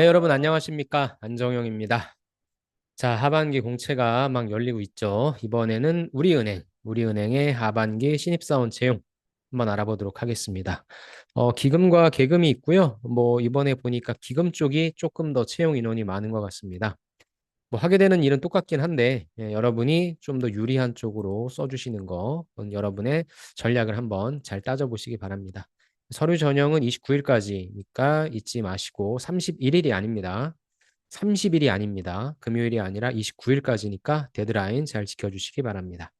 여러분 안녕하십니까? 안정영입니다. 자, 하반기 공채가 막 열리고 있죠. 이번에는 우리은행의 하반기 신입사원 채용 한번 알아보도록 하겠습니다. 기금과 계금이 있고요. 뭐 이번에 보니까 기금 쪽이 조금 더 채용 인원이 많은 것 같습니다. 뭐 하게 되는 일은 똑같긴 한데 여러분이 좀 더 유리한 쪽으로 써주시는 거 여러분의 전략을 한번 잘 따져보시기 바랍니다. 서류 전형은 29일까지니까 잊지 마시고 31일이 아닙니다. 30일이 아닙니다. 금요일이 아니라 29일까지니까 데드라인 잘 지켜주시기 바랍니다.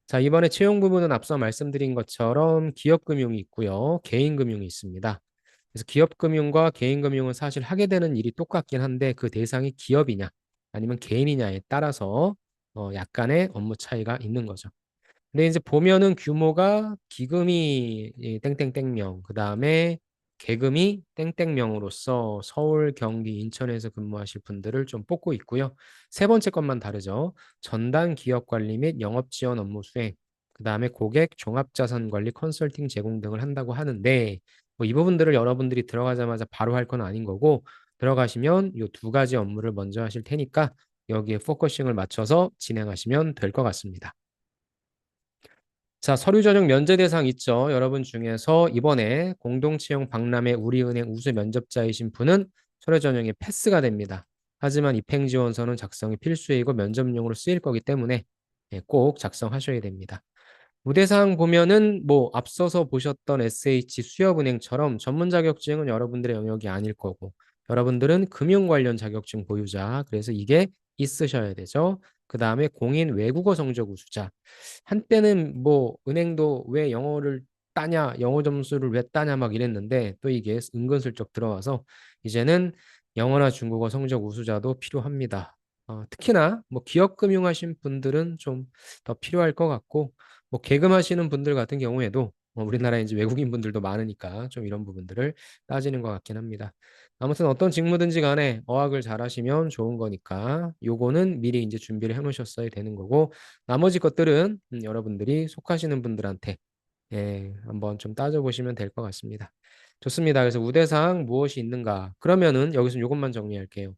자, 이번에 채용 부분은 앞서 말씀드린 것처럼 기업금융이 있고요. 개인금융이 있습니다. 그래서 기업금융과 개인금융은 사실 하게 되는 일이 똑같긴 한데 그 대상이 기업이냐 아니면 개인이냐에 따라서 약간의 업무 차이가 있는 거죠. 근데 이제 보면은 규모가 기금이 땡땡땡명, 그 다음에 계금이 땡땡명으로서 서울, 경기, 인천에서 근무하실 분들을 좀 뽑고 있고요. 세 번째 것만 다르죠. 전담 기업 관리 및 영업 지원 업무 수행, 그 다음에 고객 종합자산 관리 컨설팅 제공 등을 한다고 하는데 뭐 이 부분들을 여러분들이 들어가자마자 바로 할 건 아닌 거고 들어가시면 이 두 가지 업무를 먼저 하실 테니까 여기에 포커싱을 맞춰서 진행하시면 될 것 같습니다. 자, 서류 전형 면제 대상 있죠. 여러분 중에서 이번에 공동채용 박람회 우리은행 우수 면접자이신 분은 서류 전형이 패스가 됩니다. 하지만 입행지원서는 작성이 필수이고 면접용으로 쓰일 거기 때문에 꼭 작성하셔야 됩니다. 무대사항 보면은 뭐 앞서서 보셨던 SH 수협은행처럼 전문 자격증은 여러분들의 영역이 아닐 거고 여러분들은 금융 관련 자격증 보유자 그래서 이게 있으셔야 되죠. 그 다음에 공인 외국어 성적 우수자. 한때는 뭐 은행도 왜 영어를 따냐, 영어 점수를 왜 따냐 막 이랬는데 또 이게 은근슬쩍 들어와서 이제는 영어나 중국어 성적 우수자도 필요합니다. 특히나 뭐 기업 금융하신 분들은 좀 더 필요할 것 같고 뭐 개금하시는 분들 같은 경우에도 우리나라에 이제 외국인 분들도 많으니까 좀 이런 부분들을 따지는 것 같긴 합니다. 아무튼 어떤 직무든지 간에 어학을 잘 하시면 좋은 거니까 요거는 미리 이제 준비를 해 놓으셨어야 되는 거고 나머지 것들은 여러분들이 속하시는 분들한테 한번 좀 따져보시면 될 것 같습니다. 좋습니다. 그래서 우대사항 무엇이 있는가? 그러면은 여기서 이것만 정리할게요.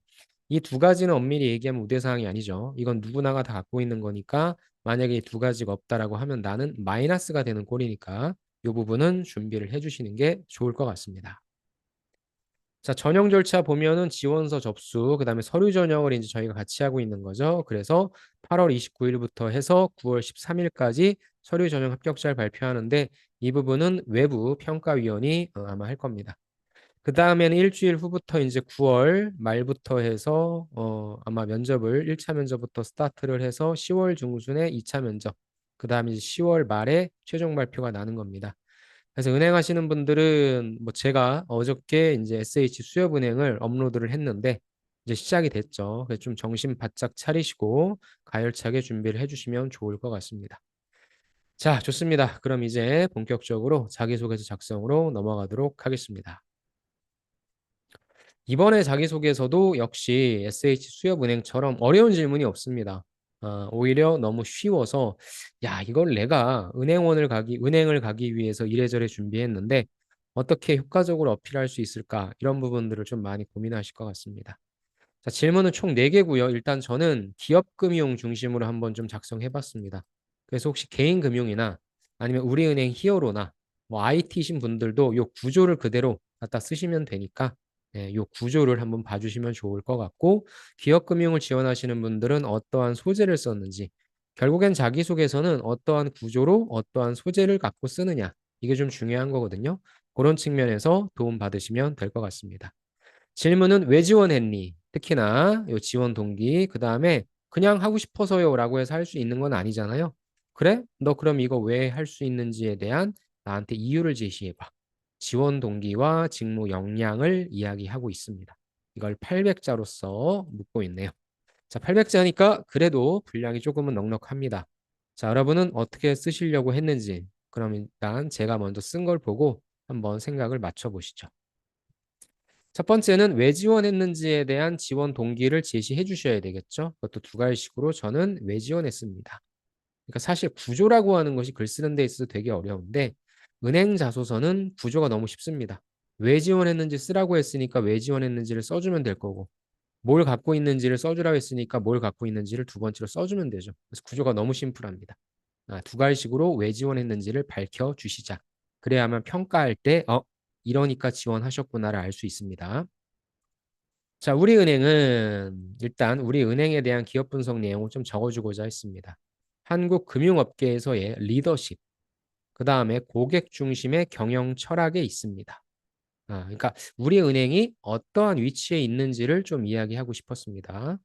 이 두 가지는 엄밀히 얘기하면 우대사항이 아니죠. 이건 누구나가 다 갖고 있는 거니까 만약에 이 두 가지가 없다라고 하면 나는 마이너스가 되는 꼴이니까 이 부분은 준비를 해주시는 게 좋을 것 같습니다. 자, 전형 절차 보면은 지원서 접수, 그다음에 서류 전형을 이제 저희가 같이 하고 있는 거죠. 그래서 8월 29일부터 해서 9월 13일까지 서류 전형 합격자를 발표하는데 이 부분은 외부 평가위원이 아마 할 겁니다. 그 다음에는 일주일 후부터 이제 9월 말부터 해서 아마 면접을 1차 면접부터 스타트를 해서 10월 중순에 2차 면접, 그 다음에 이제 10월 말에 최종 발표가 나는 겁니다. 그래서 은행 하시는 분들은 뭐 제가 어저께 이제 SH 수협은행을 업로드를 했는데 이제 시작이 됐죠. 그래서 좀 정신 바짝 차리시고 가열차게 준비를 해주시면 좋을 것 같습니다. 자, 좋습니다. 그럼 이제 본격적으로 자기소개서 작성으로 넘어가도록 하겠습니다. 이번에 자기소개서도 역시 SH 수협은행처럼 어려운 질문이 없습니다. 오히려 너무 쉬워서 야, 이걸 내가 은행을 가기 위해서 이래저래 준비했는데 어떻게 효과적으로 어필할 수 있을까? 이런 부분들을 좀 많이 고민하실 것 같습니다. 자, 질문은 총 4개고요. 일단 저는 기업금융 중심으로 한번 좀 작성해 봤습니다. 그래서 혹시 개인금융이나 아니면 우리은행 히어로나 뭐 IT신 분들도 요 구조를 그대로 갖다 쓰시면 되니까 요 구조를 한번 봐주시면 좋을 것 같고 기업금융을 지원하시는 분들은 어떠한 소재를 썼는지 결국엔 자기소개서는 어떠한 구조로 어떠한 소재를 갖고 쓰느냐 이게 좀 중요한 거거든요. 그런 측면에서 도움 받으시면 될 것 같습니다. 질문은 왜 지원했니? 특히나 요 지원 동기, 그 다음에 그냥 하고 싶어서요 라고 해서 할 수 있는 건 아니잖아요. 그래? 너 그럼 이거 왜 할 수 있는지에 대한 나한테 이유를 제시해봐. 지원 동기와 직무 역량을 이야기하고 있습니다. 이걸 800자로서 묻고 있네요. 자, 800자니까 그래도 분량이 조금은 넉넉합니다. 자, 여러분은 어떻게 쓰시려고 했는지 그럼 일단 제가 먼저 쓴 걸 보고 한번 생각을 맞춰 보시죠. 첫 번째는 왜 지원했는지에 대한 지원 동기를 제시해 주셔야 되겠죠. 그것도 두 가지식으로 저는 왜 지원했습니다. 그러니까 사실 구조라고 하는 것이 글 쓰는 데 있어서 되게 어려운데 은행 자소서는 구조가 너무 쉽습니다. 왜 지원했는지 쓰라고 했으니까 왜 지원했는지를 써주면 될 거고, 뭘 갖고 있는지를 써주라고 했으니까 뭘 갖고 있는지를 두 번째로 써주면 되죠. 그래서 구조가 너무 심플합니다. 두 가지식으로 왜 지원했는지를 밝혀주시자. 그래야만 평가할 때, 이러니까 지원하셨구나를 알 수 있습니다. 자, 우리은행은 일단 우리은행에 대한 기업 분석 내용을 좀 적어주고자 했습니다. 한국 금융업계에서의 리더십, 그 다음에 고객 중심의 경영 철학에 있습니다. 그러니까 우리은행이 어떠한 위치에 있는지를 좀 이야기하고 싶었습니다.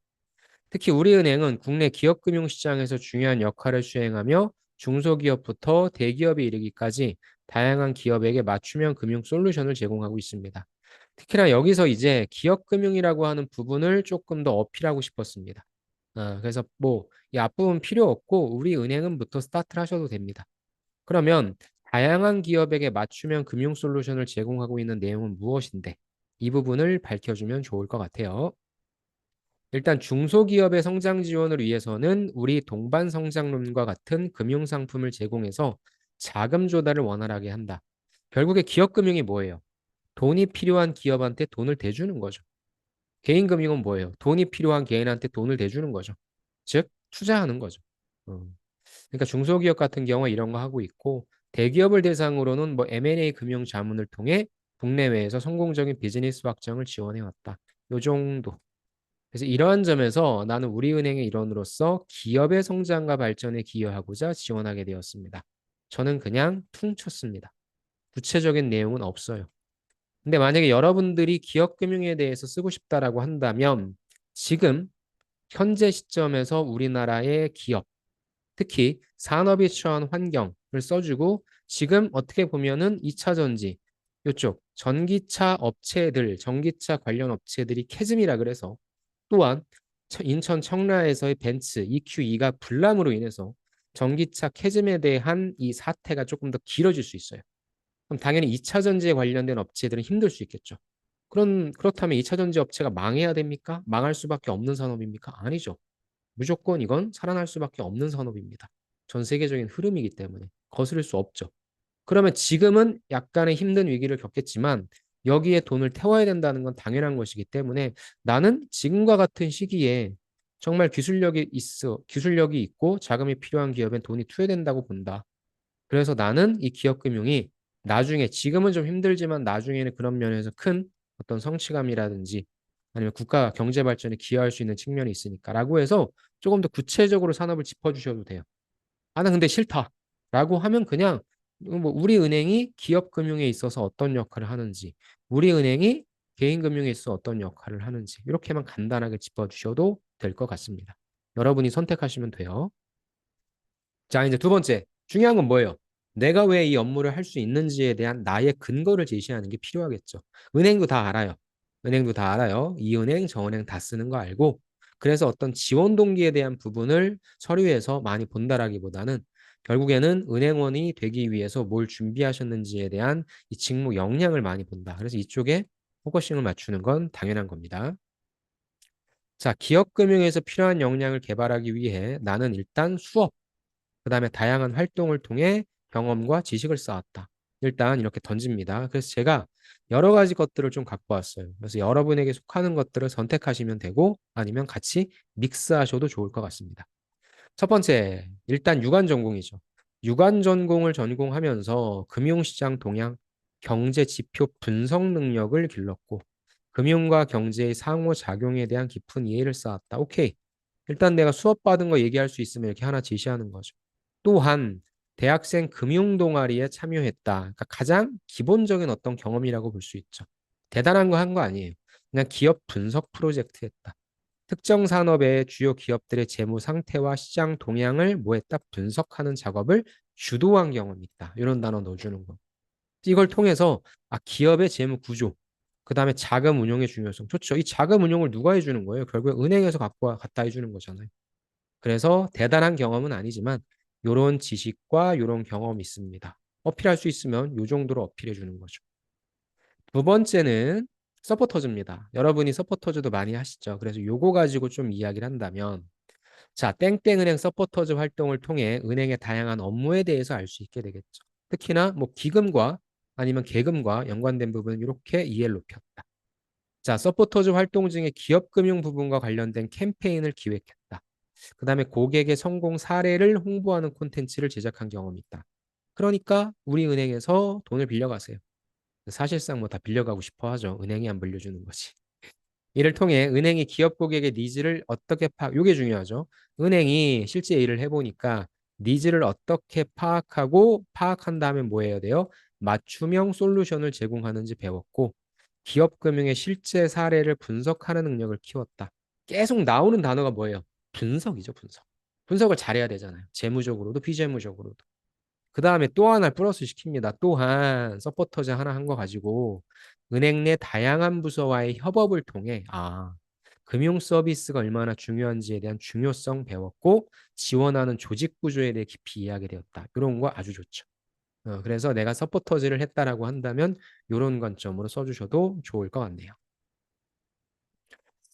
특히 우리은행은 국내 기업금융시장에서 중요한 역할을 수행하며 중소기업부터 대기업에 이르기까지 다양한 기업에게 맞춤형 금융 솔루션을 제공하고 있습니다. 특히나 여기서 이제 기업금융이라고 하는 부분을 조금 더 어필하고 싶었습니다. 그래서 뭐 이 앞부분 필요 없고 우리은행은부터 스타트를 하셔도 됩니다. 그러면 다양한 기업에게 맞춤형 금융 솔루션을 제공하고 있는 내용은 무엇인데 이 부분을 밝혀주면 좋을 것 같아요. 일단 중소기업의 성장 지원을 위해서는 우리 동반 성장론과 같은 금융 상품을 제공해서 자금 조달을 원활하게 한다. 결국에 기업 금융이 뭐예요? 돈이 필요한 기업한테 돈을 대주는 거죠. 개인 금융은 뭐예요? 돈이 필요한 개인한테 돈을 대주는 거죠. 즉 투자하는 거죠. 어. 그러니까 중소기업 같은 경우에 이런 거 하고 있고 대기업을 대상으로는 뭐 M&A 금융 자문을 통해 국내외에서 성공적인 비즈니스 확장을 지원해 왔다. 요 정도. 그래서 이러한 점에서 나는 우리은행의 일원으로서 기업의 성장과 발전에 기여하고자 지원하게 되었습니다. 저는 그냥 퉁쳤습니다. 구체적인 내용은 없어요. 근데 만약에 여러분들이 기업금융에 대해서 쓰고 싶다라고 한다면 지금 현재 시점에서 우리나라의 기업, 특히 산업이 처한 환경을 써주고 지금 어떻게 보면은 2차 전지, 이쪽 전기차 업체들, 전기차 관련 업체들이 캐즘이라 그래서 또한 인천 청라에서의 벤츠 EQ2가 불람으로 인해서 전기차 캐즘에 대한 이 사태가 조금 더 길어질 수 있어요. 그럼 당연히 2차 전지에 관련된 업체들은 힘들 수 있겠죠. 그렇다면 2차 전지 업체가 망해야 됩니까? 망할 수밖에 없는 산업입니까? 아니죠. 무조건 이건 살아날 수밖에 없는 산업입니다. 전 세계적인 흐름이기 때문에 거스를 수 없죠. 그러면 지금은 약간의 힘든 위기를 겪겠지만 여기에 돈을 태워야 된다는 건 당연한 것이기 때문에 나는 지금과 같은 시기에 정말 기술력이 있고 자금이 필요한 기업엔 돈이 투여된다고 본다. 그래서 나는 이 기업금융이 나중에 지금은 좀 힘들지만 나중에는 그런 면에서 큰 어떤 성취감이라든지 아니면 국가 경제 발전에 기여할 수 있는 측면이 있으니까라고 해서 조금 더 구체적으로 산업을 짚어주셔도 돼요. 나 근데 싫다. 라고 하면 그냥 뭐 우리은행이 기업금융에 있어서 어떤 역할을 하는지, 우리은행이 개인금융에 있어 어떤 역할을 하는지 이렇게만 간단하게 짚어주셔도 될 것 같습니다. 여러분이 선택하시면 돼요. 자, 이제 두 번째. 중요한 건 뭐예요? 내가 왜 이 업무를 할 수 있는지에 대한 나의 근거를 제시하는 게 필요하겠죠. 은행도 다 알아요. 은행도 다 알아요. 이 은행, 저 은행 다 쓰는 거 알고. 그래서 어떤 지원 동기에 대한 부분을 서류에서 많이 본다라기보다는 결국에는 은행원이 되기 위해서 뭘 준비하셨는지에 대한 이 직무 역량을 많이 본다. 그래서 이쪽에 포커싱을 맞추는 건 당연한 겁니다. 자, 기업금융에서 필요한 역량을 개발하기 위해 나는 일단 수업, 그다음에 다양한 활동을 통해 경험과 지식을 쌓았다. 일단 이렇게 던집니다. 그래서 제가 여러 가지 것들을 좀 갖고 왔어요. 그래서 여러분에게 속하는 것들을 선택하시면 되고 아니면 같이 믹스하셔도 좋을 것 같습니다. 첫 번째, 일단 유관 전공이죠. 유관 전공을 전공하면서 금융시장 동향, 경제 지표 분석 능력을 길렀고 금융과 경제의 상호작용에 대한 깊은 이해를 쌓았다. 오케이. 일단 내가 수업 받은 거 얘기할 수 있으면 이렇게 하나 제시하는 거죠. 또한 대학생 금융 동아리에 참여했다. 그러니까 가장 기본적인 어떤 경험이라고 볼 수 있죠. 대단한 거 한 거 아니에요. 그냥 기업 분석 프로젝트 했다. 특정 산업의 주요 기업들의 재무 상태와 시장 동향을 뭐 했다? 분석하는 작업을 주도한 경험이 있다. 이런 단어 넣어주는 거. 이걸 통해서 기업의 재무 구조, 그 다음에 자금 운용의 중요성. 좋죠. 이 자금 운용을 누가 해주는 거예요? 결국에 은행에서 갖다 해주는 거잖아요. 그래서 대단한 경험은 아니지만 이런 지식과 이런 경험이 있습니다. 어필할 수 있으면 이 정도로 어필해 주는 거죠. 두 번째는 서포터즈입니다. 여러분이 서포터즈도 많이 하시죠. 그래서 요거 가지고 좀 이야기를 한다면 자, 땡땡은행 서포터즈 활동을 통해 은행의 다양한 업무에 대해서 알 수 있게 되겠죠. 특히나 뭐 기금과 아니면 계금과 연관된 부분 이렇게 이해를 높였다. 자, 서포터즈 활동 중에 기업 금융 부분과 관련된 캠페인을 기획했다. 그 다음에 고객의 성공 사례를 홍보하는 콘텐츠를 제작한 경험이 있다. 그러니까 우리 은행에서 돈을 빌려가세요. 사실상 뭐 다 빌려가고 싶어 하죠. 은행이 안 빌려주는 거지. 이를 통해 은행이 기업 고객의 니즈를 어떻게 이게 중요하죠. 은행이 실제 일을 해보니까 니즈를 어떻게 파악하고 파악한 다음에 뭐 해야 돼요? 맞춤형 솔루션을 제공하는지 배웠고 기업 금융의 실제 사례를 분석하는 능력을 키웠다. 계속 나오는 단어가 뭐예요? 분석이죠, 분석. 분석을 잘해야 되잖아요. 재무적으로도 비재무적으로도. 그 다음에 또 하나 플러스 시킵니다. 또한 서포터즈 하나 한 거 가지고 은행 내 다양한 부서와의 협업을 통해 금융 서비스가 얼마나 중요한지에 대한 중요성 배웠고 지원하는 조직 구조에 대해 깊이 이해하게 되었다. 이런 거 아주 좋죠. 그래서 내가 서포터즈를 했다라고 한다면 이런 관점으로 써주셔도 좋을 것 같네요.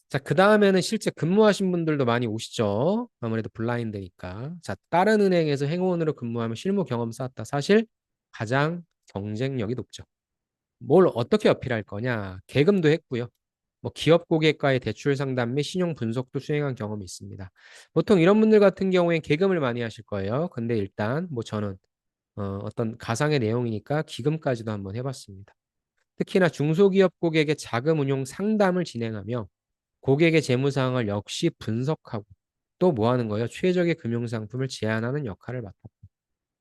자, 그 다음에는 실제 근무하신 분들도 많이 오시죠. 아무래도 블라인드니까. 자, 다른 은행에서 행원으로 근무하면 실무 경험 쌓았다. 사실 가장 경쟁력이 높죠. 뭘 어떻게 어필할 거냐? 계금도 했고요. 뭐 기업 고객과의 대출 상담 및 신용 분석도 수행한 경험이 있습니다. 보통 이런 분들 같은 경우엔 계금을 많이 하실 거예요. 근데 일단 뭐 저는 어떤 가상의 내용이니까 기금까지도 한번 해봤습니다. 특히나 중소기업 고객의 자금 운용 상담을 진행하며 고객의 재무 상황을 역시 분석하고 또 뭐 하는 거예요? 최적의 금융 상품을 제안하는 역할을 맡았다.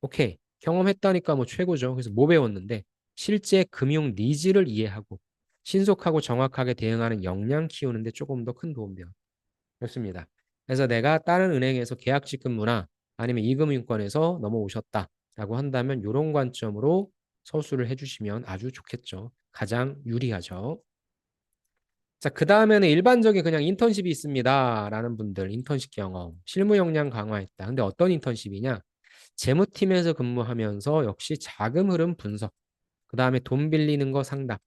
오케이. 경험했다니까 뭐 최고죠. 그래서 뭐 배웠는데 실제 금융 니즈를 이해하고 신속하고 정확하게 대응하는 역량 키우는데 조금 더 큰 도움 되었습니다. 그래서 내가 다른 은행에서 계약직 근무나 아니면 이금융권에서 넘어오셨다라고 한다면 이런 관점으로 서술을 해주시면 아주 좋겠죠. 가장 유리하죠. 자, 그 다음에는 일반적인 그냥 인턴십이 있습니다. 라는 분들, 인턴십 경험, 실무 역량 강화했다. 근데 어떤 인턴십이냐? 재무팀에서 근무하면서 역시 자금 흐름 분석, 그 다음에 돈 빌리는 거 상담,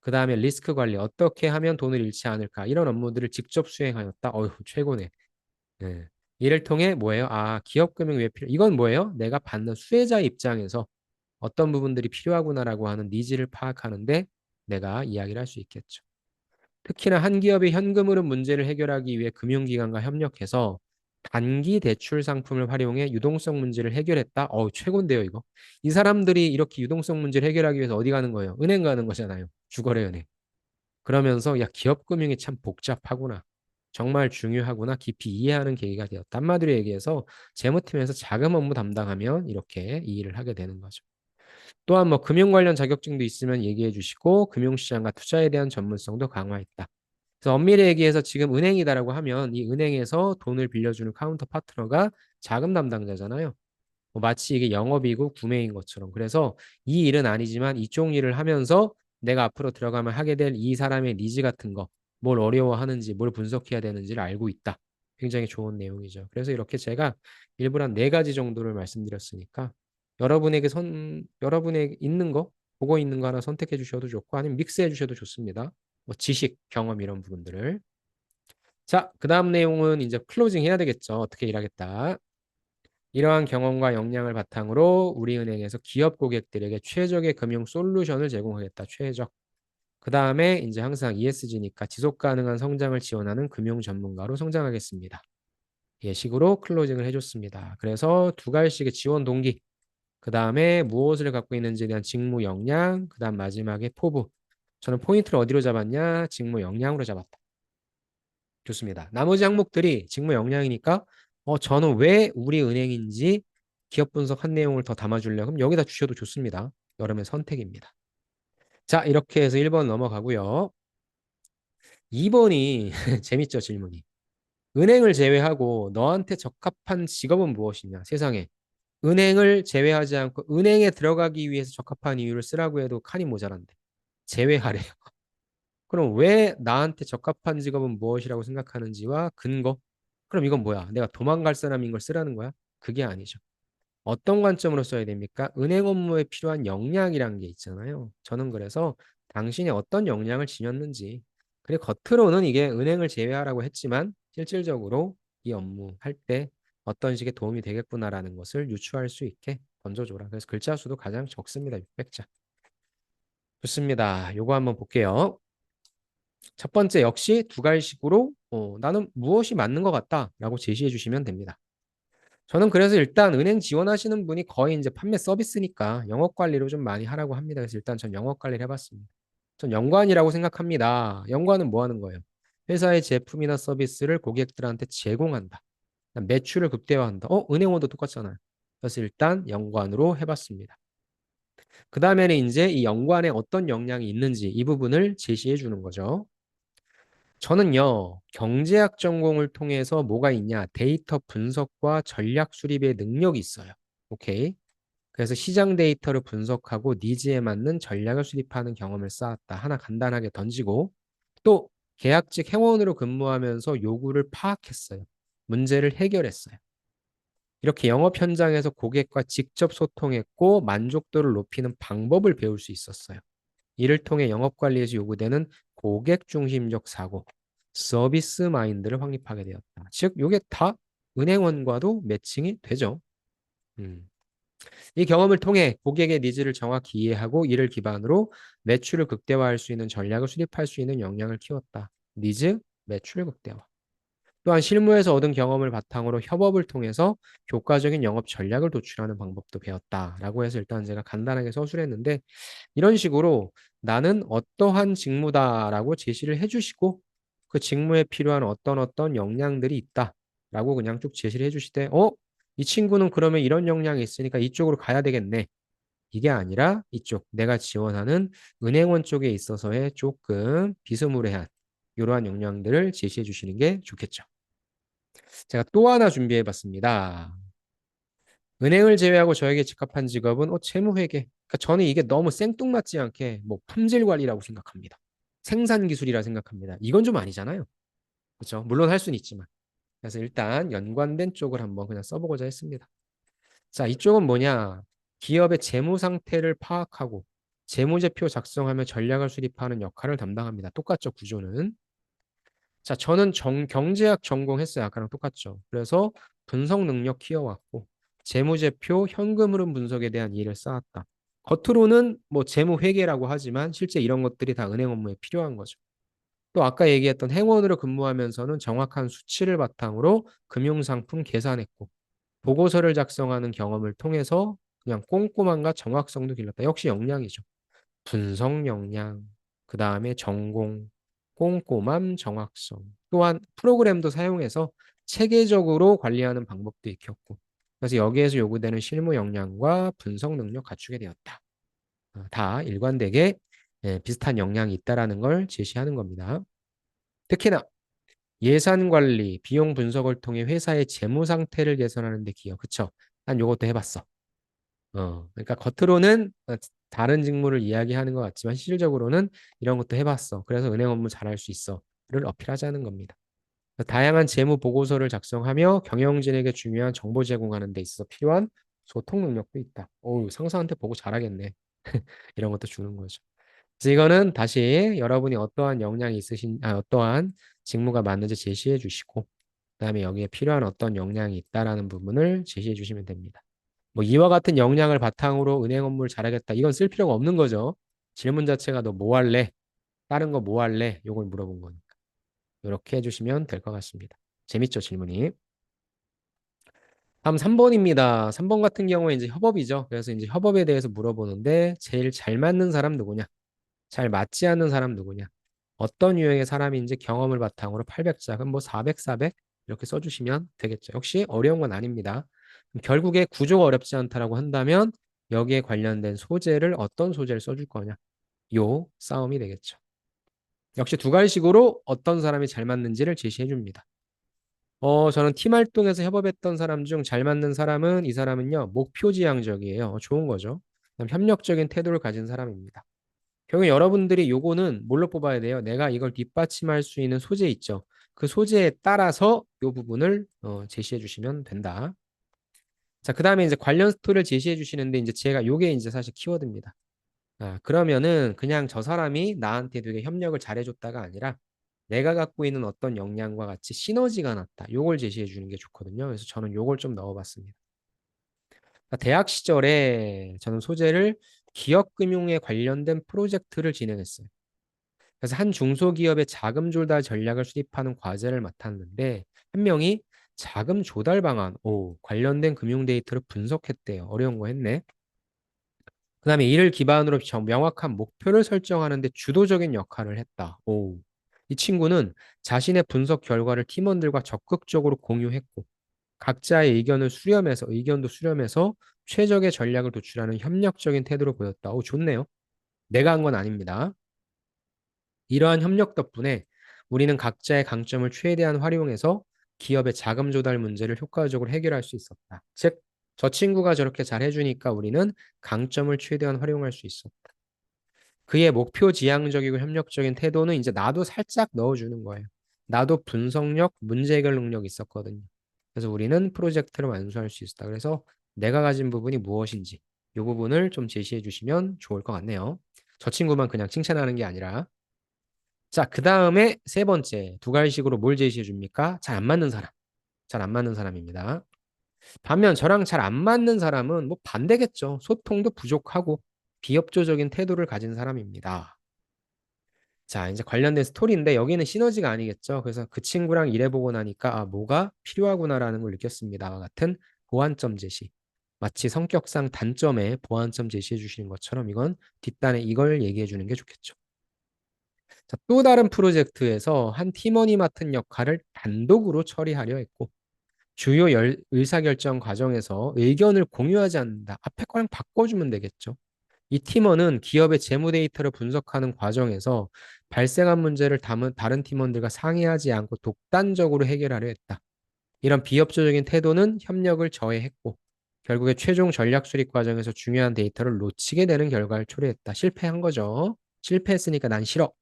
그 다음에 리스크 관리, 어떻게 하면 돈을 잃지 않을까? 이런 업무들을 직접 수행하였다. 어휴, 최고네. 네. 이를 통해 뭐예요? 기업 금융 왜 필요? 이건 뭐예요? 내가 받는 수혜자 입장에서 어떤 부분들이 필요하구나라고 하는 니즈를 파악하는데 내가 이야기를 할 수 있겠죠. 특히나 한 기업의 현금 흐름 문제를 해결하기 위해 금융기관과 협력해서 단기 대출 상품을 활용해 유동성 문제를 해결했다. 최고인데요, 이거. 이 사람들이 이렇게 유동성 문제를 해결하기 위해서 어디 가는 거예요? 은행 가는 거잖아요. 주거래은행. 그러면서 야, 기업 금융이 참 복잡하구나. 정말 중요하구나. 깊이 이해하는 계기가 되었다. 한마디로 얘기해서 재무팀에서 자금 업무 담당하면 이렇게 이 일을 하게 되는 거죠. 또한 뭐 금융 관련 자격증도 있으면 얘기해 주시고 금융시장과 투자에 대한 전문성도 강화했다. 그래서 엄밀히 얘기해서 지금 은행이다라고 하면 이 은행에서 돈을 빌려주는 카운터 파트너가 자금 담당자잖아요. 뭐 마치 이게 영업이고 구매인 것처럼. 그래서 이 일은 아니지만 이쪽 일을 하면서 내가 앞으로 들어가면 하게 될 이 사람의 니즈 같은 거, 뭘 어려워하는지, 뭘 분석해야 되는지를 알고 있다. 굉장히 좋은 내용이죠. 그래서 이렇게 제가 일부러 한 4가지 정도를 말씀드렸으니까 여러분에게 있는 거, 보고 있는 거 하나 선택해 주셔도 좋고 아니면 믹스해 주셔도 좋습니다. 뭐 지식, 경험 이런 부분들을. 자, 그 다음 내용은 이제 클로징 해야 되겠죠. 어떻게 일하겠다. 이러한 경험과 역량을 바탕으로 우리은행에서 기업 고객들에게 최적의 금융 솔루션을 제공하겠다. 최적. 그 다음에 이제 항상 ESG니까 지속 가능한 성장을 지원하는 금융 전문가로 성장하겠습니다. 예식으로 클로징을 해줬습니다. 그래서 2가지씩의 지원 동기, 그 다음에 무엇을 갖고 있는지에 대한 직무 역량, 그 다음 마지막에 포부. 저는 포인트를 어디로 잡았냐? 직무 역량으로 잡았다. 좋습니다. 나머지 항목들이 직무 역량이니까 저는 왜 우리 은행인지 기업 분석한 내용을 더 담아주려고 그럼 여기다 주셔도 좋습니다. 여러분의 선택입니다. 자, 이렇게 해서 1번 넘어가고요. 2번이 재밌죠, 질문이. 은행을 제외하고 너한테 적합한 직업은 무엇이냐, 세상에. 은행을 제외하지 않고 은행에 들어가기 위해서 적합한 이유를 쓰라고 해도 칸이 모자란데. 제외하래요. 그럼 왜 나한테 적합한 직업은 무엇이라고 생각하는지와 근거? 그럼 이건 뭐야? 내가 도망갈 사람인 걸 쓰라는 거야? 그게 아니죠. 어떤 관점으로 써야 됩니까? 은행 업무에 필요한 역량이란 게 있잖아요. 저는 그래서 당신이 어떤 역량을 지녔는지, 그래 겉으로는 이게 은행을 제외하라고 했지만 실질적으로 이 업무 할 때 어떤 식의 도움이 되겠구나라는 것을 유추할 수 있게 던져줘라. 그래서 글자 수도 가장 적습니다. 600자. 좋습니다. 요거 한번 볼게요. 첫 번째 역시 두 가지식으로 나는 무엇이 맞는 것 같다라고 제시해 주시면 됩니다. 저는 그래서 일단 은행 지원하시는 분이 거의 이제 판매 서비스니까 영업 관리로 좀 많이 하라고 합니다. 그래서 일단 전 영업 관리를 해봤습니다. 전 연관이라고 생각합니다. 연관은 뭐 하는 거예요? 회사의 제품이나 서비스를 고객들한테 제공한다. 매출을 극대화한다. 은행원도 똑같잖아요. 그래서 일단 연관으로 해봤습니다. 그 다음에는 이제 이 연관에 어떤 역량이 있는지 이 부분을 제시해 주는 거죠. 저는요, 경제학 전공을 통해서 뭐가 있냐? 데이터 분석과 전략 수립의 능력이 있어요. 오케이. 그래서 시장 데이터를 분석하고 니즈에 맞는 전략을 수립하는 경험을 쌓았다. 하나 간단하게 던지고 또 계약직 회원으로 근무하면서 요구를 파악했어요. 문제를 해결했어요. 이렇게 영업 현장에서 고객과 직접 소통했고 만족도를 높이는 방법을 배울 수 있었어요. 이를 통해 영업 관리에서 요구되는 고객 중심적 사고, 서비스 마인드를 확립하게 되었다. 즉, 이게 다 은행원과도 매칭이 되죠. 음. 이 경험을 통해 고객의 니즈를 정확히 이해하고 이를 기반으로 매출을 극대화할 수 있는 전략을 수립할 수 있는 역량을 키웠다. 니즈, 매출 극대화. 또한 실무에서 얻은 경험을 바탕으로 협업을 통해서 효과적인 영업 전략을 도출하는 방법도 배웠다라고 해서 일단 제가 간단하게 서술을 했는데 이런 식으로 나는 어떠한 직무다라고 제시를 해주시고 그 직무에 필요한 어떤 역량들이 있다라고 그냥 쭉 제시를 해주시되 이 친구는 그러면 이런 역량이 있으니까 이쪽으로 가야 되겠네. 이게 아니라 이쪽 내가 지원하는 은행원 쪽에 있어서의 조금 비스무리한 이러한 역량들을 제시해 주시는 게 좋겠죠. 제가 또 하나 준비해 봤습니다. 은행을 제외하고 저에게 적합한 직업은 채무회계. 그러니까 저는 이게 너무 생뚱맞지 않게 뭐 품질 관리라고 생각합니다. 생산 기술이라 생각합니다. 이건 좀 아니잖아요. 그렇죠? 물론 할 수는 있지만. 그래서 일단 연관된 쪽을 한번 그냥 써보고자 했습니다. 자, 이쪽은 뭐냐? 기업의 재무 상태를 파악하고 재무제표 작성하며 전략을 수립하는 역할을 담당합니다. 똑같죠, 구조는. 자, 저는 경제학 전공했어요. 아까랑 똑같죠. 그래서 분석 능력 키워왔고, 재무제표, 현금 흐름 분석에 대한 이해를 쌓았다. 겉으로는 뭐 재무 회계라고 하지만 실제 이런 것들이 다 은행 업무에 필요한 거죠. 또 아까 얘기했던 행원으로 근무하면서는 정확한 수치를 바탕으로 금융상품 계산했고, 보고서를 작성하는 경험을 통해서 그냥 꼼꼼함과 정확성도 길렀다. 역시 역량이죠. 분석 역량, 그 다음에 전공, 꼼꼼함, 정확성. 또한 프로그램도 사용해서 체계적으로 관리하는 방법도 익혔고. 그래서 여기에서 요구되는 실무 역량과 분석 능력 갖추게 되었다. 다 일관되게 비슷한 역량이 있다라는 걸 제시하는 겁니다. 특히나 예산 관리, 비용 분석을 통해 회사의 재무 상태를 개선하는 데 기여. 그쵸? 난 요것도 해봤어. 그러니까 겉으로는 다른 직무를 이야기하는 것 같지만 실질적으로는 이런 것도 해봤어. 그래서 은행 업무 잘할 수 있어.를 어필하자는 겁니다. 다양한 재무 보고서를 작성하며 경영진에게 중요한 정보 제공하는 데 있어서 필요한 소통 능력도 있다. 상사한테 보고 잘하겠네. 이런 것도 주는 거죠. 그래서 이거는 다시 여러분이 어떠한 역량이 어떠한 직무가 맞는지 제시해 주시고, 그다음에 여기에 필요한 어떤 역량이 있다라는 부분을 제시해 주시면 됩니다. 뭐 이와 같은 역량을 바탕으로 은행 업무를 잘하겠다. 이건 쓸 필요가 없는 거죠. 질문 자체가 너 뭐 할래? 다른 거 뭐 할래? 요걸 물어본 거니까. 이렇게 해주시면 될 것 같습니다. 재밌죠, 질문이? 다음 3번입니다. 3번 같은 경우에 이제 협업이죠. 그래서 이제 협업에 대해서 물어보는데 제일 잘 맞는 사람 누구냐? 잘 맞지 않는 사람 누구냐? 어떤 유형의 사람인지 경험을 바탕으로 800자, 그럼 뭐 400, 400 이렇게 써주시면 되겠죠. 역시 어려운 건 아닙니다. 결국에 구조가 어렵지 않다라고 한다면 여기에 관련된 소재를 어떤 소재를 써줄 거냐? 요 싸움이 되겠죠. 역시 두 가지식으로 어떤 사람이 잘 맞는지를 제시해 줍니다. 저는 팀 활동에서 협업했던 사람 중 잘 맞는 사람은 이 사람은요, 목표지향적이에요. 좋은 거죠. 그다음 협력적인 태도를 가진 사람입니다. 결국 여러분들이 요거는 뭘로 뽑아야 돼요? 내가 이걸 뒷받침할 수 있는 소재 있죠. 그 소재에 따라서 요 부분을 제시해 주시면 된다. 자, 그 다음에 이제 관련 스토리를 제시해 주시는데 이제 제가 요게 이제 사실 키워드입니다. 그러면은 그냥 저 사람이 나한테 되게 협력을 잘해줬다가 아니라 내가 갖고 있는 어떤 역량과 같이 시너지가 났다. 요걸 제시해 주는 게 좋거든요. 그래서 저는 요걸 좀 넣어봤습니다. 대학 시절에 저는 소재를 기업금융에 관련된 프로젝트를 진행했어요. 그래서 한 중소기업의 자금 조달 전략을 수립하는 과제를 맡았는데 한 명이 자금 조달 방안, 관련된 금융 데이터를 분석했대요. 어려운 거 했네. 그다음에 이를 기반으로 명확한 목표를 설정하는 데 주도적인 역할을 했다. 이 친구는 자신의 분석 결과를 팀원들과 적극적으로 공유했고 각자의 의견도 수렴해서 최적의 전략을 도출하는 협력적인 태도를 보였다. 좋네요. 내가 한 건 아닙니다. 이러한 협력 덕분에 우리는 각자의 강점을 최대한 활용해서 기업의 자금 조달 문제를 효과적으로 해결할 수 있었다. 즉, 저 친구가 저렇게 잘 해주니까 우리는 강점을 최대한 활용할 수 있었다. 그의 목표 지향적이고 협력적인 태도는 이제 나도 살짝 넣어주는 거예요. 나도 분석력, 문제 해결 능력이 있었거든요. 그래서 우리는 프로젝트를 완수할 수 있었다. 그래서 내가 가진 부분이 무엇인지 이 부분을 좀 제시해 주시면 좋을 것 같네요. 저 친구만 그냥 칭찬하는 게 아니라. 자, 그 다음에 세 번째, 두 가지식으로 뭘 제시해 줍니까? 잘 안 맞는 사람. 잘 안 맞는 사람입니다. 반면 저랑 잘 안 맞는 사람은 뭐 반대겠죠. 소통도 부족하고 비협조적인 태도를 가진 사람입니다. 자, 이제 관련된 스토리인데 여기는 시너지가 아니겠죠. 그래서 그 친구랑 일해보고 나니까 뭐가 필요하구나라는 걸 느꼈습니다. 같은 보완점 제시. 마치 성격상 단점에 보완점 제시해 주시는 것처럼 이건 뒷단에 이걸 얘기해 주는 게 좋겠죠. 자, 또 다른 프로젝트에서 한 팀원이 맡은 역할을 단독으로 처리하려 했고 주요 의사결정 과정에서 의견을 공유하지 않는다. 앞에 거랑 바꿔주면 되겠죠. 이 팀원은 기업의 재무 데이터를 분석하는 과정에서 발생한 문제를 다른 팀원들과 상의하지 않고 독단적으로 해결하려 했다. 이런 비협조적인 태도는 협력을 저해했고 결국에 최종 전략 수립 과정에서 중요한 데이터를 놓치게 되는 결과를 초래했다. 실패한 거죠. 실패했으니까 난 싫어.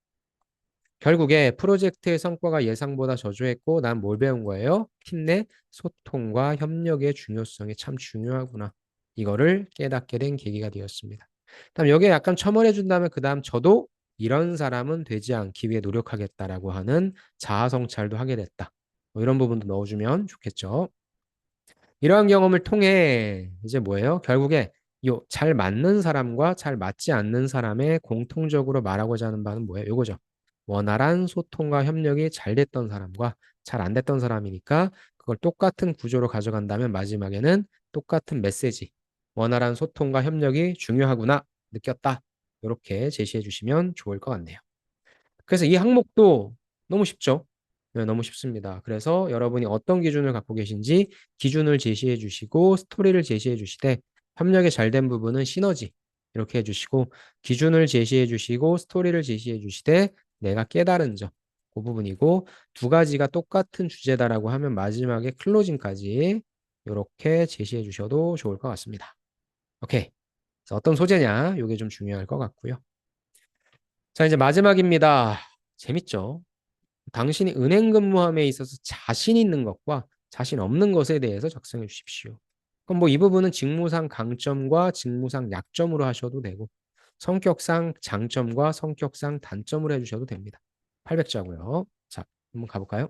결국에 프로젝트의 성과가 예상보다 저조했고 난 뭘 배운 거예요? 팀 내 소통과 협력의 중요성이 참 중요하구나. 이거를 깨닫게 된 계기가 되었습니다. 다음 여기에 약간 첨언해 준다면 그 다음 저도 이런 사람은 되지 않기 위해 노력하겠다라고 하는 자아 성찰도 하게 됐다. 뭐 이런 부분도 넣어주면 좋겠죠. 이러한 경험을 통해 이제 뭐예요? 결국에 요 잘 맞는 사람과 잘 맞지 않는 사람의 공통적으로 말하고자 하는 바는 뭐예요? 요거죠. 원활한 소통과 협력이 잘 됐던 사람과 잘 안 됐던 사람이니까 그걸 똑같은 구조로 가져간다면 마지막에는 똑같은 메시지. 원활한 소통과 협력이 중요하구나 느꼈다. 이렇게 제시해 주시면 좋을 것 같네요. 그래서 이 항목도 너무 쉽죠? 네, 너무 쉽습니다. 그래서 여러분이 어떤 기준을 갖고 계신지 기준을 제시해 주시고 스토리를 제시해 주시되 협력이 잘 된 부분은 시너지 이렇게 해주시고 기준을 제시해 주시고 스토리를 제시해 주시되 내가 깨달은 점 그 부분이고 두 가지가 똑같은 주제다라고 하면 마지막에 클로징까지 이렇게 제시해 주셔도 좋을 것 같습니다. 오케이. 그래서 어떤 소재냐 이게 좀 중요할 것 같고요. 자, 이제 마지막입니다. 재밌죠? 당신이 은행 근무함에 있어서 자신 있는 것과 자신 없는 것에 대해서 작성해 주십시오. 그럼 뭐 이 부분은 직무상 강점과 직무상 약점으로 하셔도 되고 성격상 장점과 성격상 단점으로 해주셔도 됩니다. 800자고요. 자, 한번 가볼까요?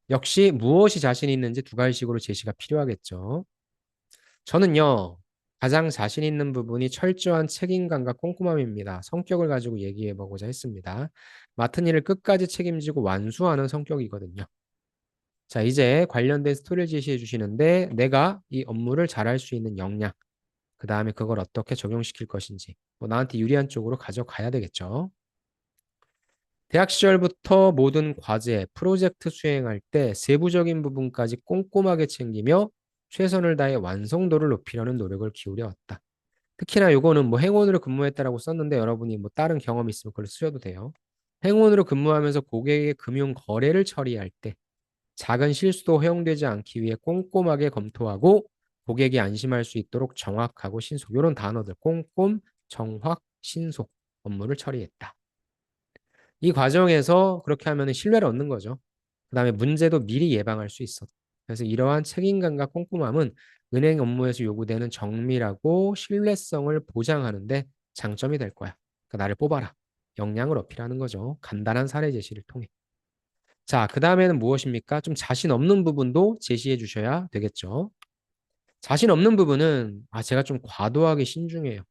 역시 무엇이 자신 있는지 두 가지식으로 제시가 필요하겠죠. 저는요, 가장 자신 있는 부분이 철저한 책임감과 꼼꼼함입니다. 성격을 가지고 얘기해 보고자 했습니다. 맡은 일을 끝까지 책임지고 완수하는 성격이거든요. 자, 이제 관련된 스토리를 제시해 주시는데 내가 이 업무를 잘할 수 있는 역량, 그 다음에 그걸 어떻게 적용시킬 것인지, 뭐 나한테 유리한 쪽으로 가져가야 되겠죠. 대학 시절부터 모든 과제, 프로젝트 수행할 때 세부적인 부분까지 꼼꼼하게 챙기며 최선을 다해 완성도를 높이려는 노력을 기울여 왔다. 특히나 요거는 뭐 행원으로 근무했다라고 썼는데 여러분이 뭐 다른 경험이 있으면 그걸 쓰셔도 돼요. 행원으로 근무하면서 고객의 금융 거래를 처리할 때 작은 실수도 허용되지 않기 위해 꼼꼼하게 검토하고 고객이 안심할 수 있도록 정확하고 신속 이런 단어들 꼼꼼, 정확, 신속 업무를 처리했다. 이 과정에서 그렇게 하면 신뢰를 얻는 거죠. 그 다음에 문제도 미리 예방할 수 있어. 그래서 이러한 책임감과 꼼꼼함은 은행 업무에서 요구되는 정밀하고 신뢰성을 보장하는데 장점이 될 거야. 그러니까 나를 뽑아라. 역량을 어필하는 거죠. 간단한 사례 제시를 통해. 자, 그 다음에는 무엇입니까? 좀 자신 없는 부분도 제시해 주셔야 되겠죠. 자신 없는 부분은 제가 좀 과도하게 신중해요.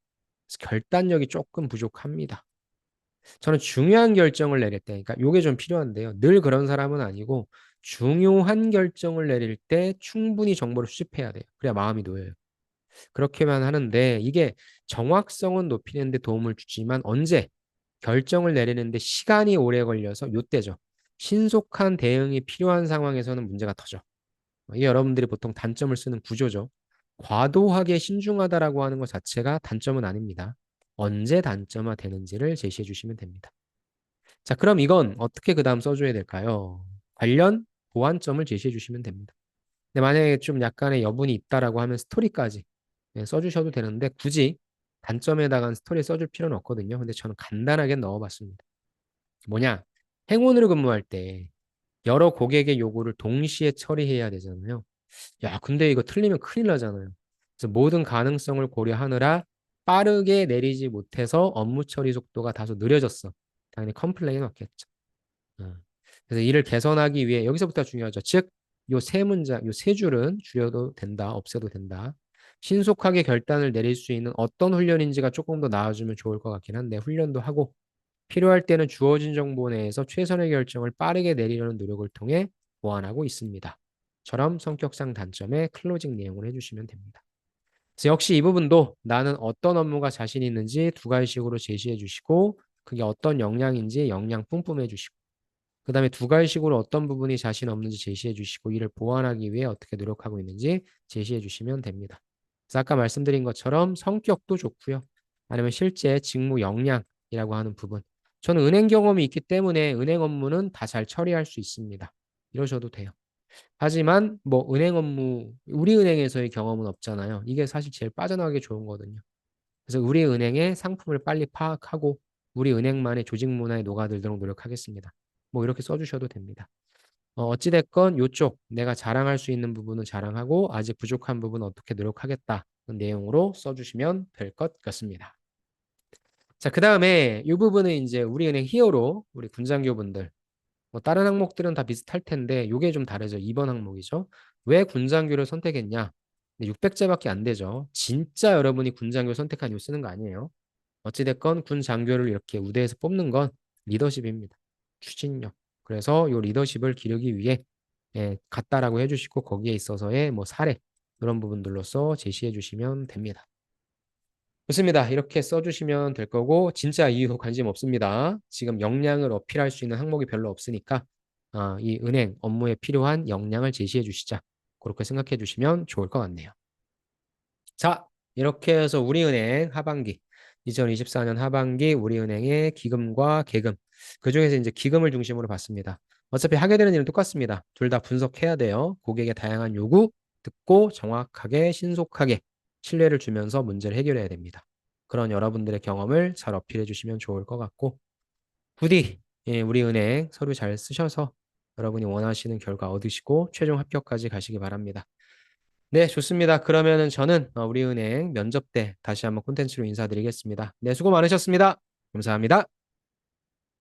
그래서 결단력이 조금 부족합니다. 저는 중요한 결정을 내릴 때, 그러니까 요게 좀 필요한데요. 늘 그런 사람은 아니고 중요한 결정을 내릴 때 충분히 정보를 수집해야 돼요. 그래야 마음이 놓여요. 그렇게만 하는데 이게 정확성은 높이는 데 도움을 주지만 언제 결정을 내리는데 시간이 오래 걸려서 요때죠. 신속한 대응이 필요한 상황에서는 문제가 터져. 이게 여러분들이 보통 단점을 쓰는 구조죠. 과도하게 신중하다라고 하는 것 자체가 단점은 아닙니다. 언제 단점화 되는지를 제시해 주시면 됩니다. 자, 그럼 이건 어떻게 그 다음 써줘야 될까요? 관련 보완점을 제시해 주시면 됩니다. 근데 만약에 좀 약간의 여분이 있다라고 하면 스토리까지 써주셔도 되는데 굳이 단점에다가 스토리 써줄 필요는 없거든요. 근데 저는 간단하게 넣어봤습니다. 뭐냐? 행운으로 근무할 때 여러 고객의 요구를 동시에 처리해야 되잖아요. 야, 근데 이거 틀리면 큰일 나잖아요. 그래서 모든 가능성을 고려하느라 빠르게 내리지 못해서 업무 처리 속도가 다소 느려졌어. 당연히 컴플레인 왔겠죠. 어. 그래서 이를 개선하기 위해 여기서부터 중요하죠. 즉, 요 세 문장, 요 세 줄은 줄여도 된다, 없애도 된다. 신속하게 결단을 내릴 수 있는 어떤 훈련인지가 조금 더 나아지면 좋을 것 같긴 한데 훈련도 하고 필요할 때는 주어진 정보 내에서 최선의 결정을 빠르게 내리려는 노력을 통해 보완하고 있습니다. 처럼 성격상 단점에 클로징 내용을 해주시면 됩니다. 역시 이 부분도 나는 어떤 업무가 자신 있는지 두 가지식으로 제시해 주시고 그게 어떤 역량인지 역량 뿜뿜해 주시고 그 다음에 두 가지식으로 어떤 부분이 자신 없는지 제시해 주시고 이를 보완하기 위해 어떻게 노력하고 있는지 제시해 주시면 됩니다. 그래서 아까 말씀드린 것처럼 성격도 좋고요. 아니면 실제 직무 역량이라고 하는 부분. 저는 은행 경험이 있기 때문에 은행 업무는 다 잘 처리할 수 있습니다. 이러셔도 돼요. 하지만 뭐 은행 업무, 우리 은행에서의 경험은 없잖아요. 이게 사실 제일 빠져나가기 좋은 거거든요. 그래서 우리 은행의 상품을 빨리 파악하고 우리 은행만의 조직 문화에 녹아들도록 노력하겠습니다. 뭐 이렇게 써주셔도 됩니다. 어찌됐건 이쪽 내가 자랑할 수 있는 부분은 자랑하고 아직 부족한 부분은 어떻게 노력하겠다 내용으로 써주시면 될 것 같습니다. 자, 그 다음에 이 부분은 이제 우리 은행 히어로 우리 군장교분들 뭐 다른 항목들은 다 비슷할 텐데 이게 좀 다르죠. 2번 항목이죠. 왜 군장교를 선택했냐? 600제밖에 안 되죠. 진짜 여러분이 군장교 선택한 이유 쓰는 거 아니에요. 어찌됐건 군 장교를 이렇게 우대에서 뽑는 건 리더십입니다. 추진력. 그래서 이 리더십을 기르기 위해 같다라고 해주시고 거기에 있어서의 뭐 사례 그런 부분들로서 제시해 주시면 됩니다. 좋습니다. 이렇게 써주시면 될 거고 진짜 이유 관심 없습니다. 지금 역량을 어필할 수 있는 항목이 별로 없으니까 이 은행 업무에 필요한 역량을 제시해 주시자. 그렇게 생각해 주시면 좋을 것 같네요. 자, 이렇게 해서 우리은행 하반기 2024년 하반기 우리은행의 기금과 계금 그중에서 이제 기금을 중심으로 봤습니다. 어차피 하게 되는 일은 똑같습니다. 둘 다 분석해야 돼요. 고객의 다양한 요구 듣고 정확하게 신속하게 신뢰를 주면서 문제를 해결해야 됩니다. 그런 여러분들의 경험을 잘 어필해 주시면 좋을 것 같고 부디 우리은행 서류 잘 쓰셔서 여러분이 원하시는 결과 얻으시고 최종 합격까지 가시기 바랍니다. 네, 좋습니다. 그러면은 저는 우리은행 면접 때 다시 한번 콘텐츠로 인사드리겠습니다. 네, 수고 많으셨습니다. 감사합니다.